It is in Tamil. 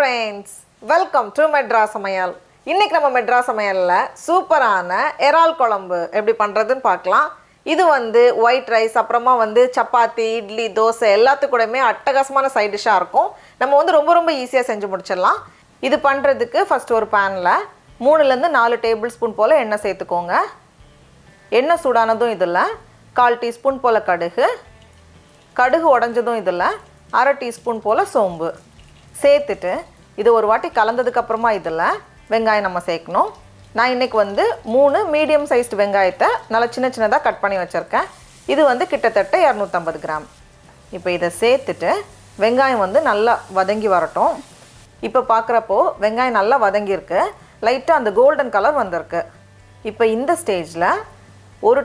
ஃப்ரெண்ட்ஸ், வெல்கம் டு மெட்ராஸ் சமையல். இன்றைக்கி நம்ம மெட்ராஸ் சமையலில் சூப்பரான இறால் குழம்பு எப்படி பண்ணுறதுன்னு பார்க்கலாம். இது ஒயிட் ரைஸ், அப்புறமா சப்பாத்தி, இட்லி, தோசை எல்லாத்துக்கூடமே அட்டகாசமான சைட் டிஷ்ஷாக இருக்கும். நம்ம ரொம்ப ரொம்ப ஈஸியாக செஞ்சு முடிச்சிடலாம். இது பண்ணுறதுக்கு ஃபஸ்ட் ஒரு பேனில் 3லேருந்து 4 டேபிள் ஸ்பூன் போல் எண்ணெய் சேர்த்துக்கோங்க. எண்ணெய் சூடானதும் இதில் 1/4 டீஸ்பூன் போல் கடுகு உடஞ்சதும் இதில் 1/2 டீஸ்பூன் போல் சோம்பு சேர்த்துட்டு இது ஒரு வாட்டி கலந்ததுக்கப்புறமா இதில் வெங்காயம் நம்ம சேர்க்கணும். நான் இன்றைக்கி 3 மீடியம் சைஸ்டு வெங்காயத்தை நல்லா சின்னதாக கட் பண்ணி வச்சுருக்கேன். இது கிட்டத்தட்ட 250 கிராம். இப்போ இதை சேர்த்துட்டு வெங்காயம் நல்லா வதங்கி வரட்டும். இப்போ பார்க்குறப்போ வெங்காயம் நல்லா வதங்கியிருக்கு, லைட்டாக அந்த கோல்டன் கலர் வந்திருக்கு. இப்போ இந்த ஸ்டேஜில்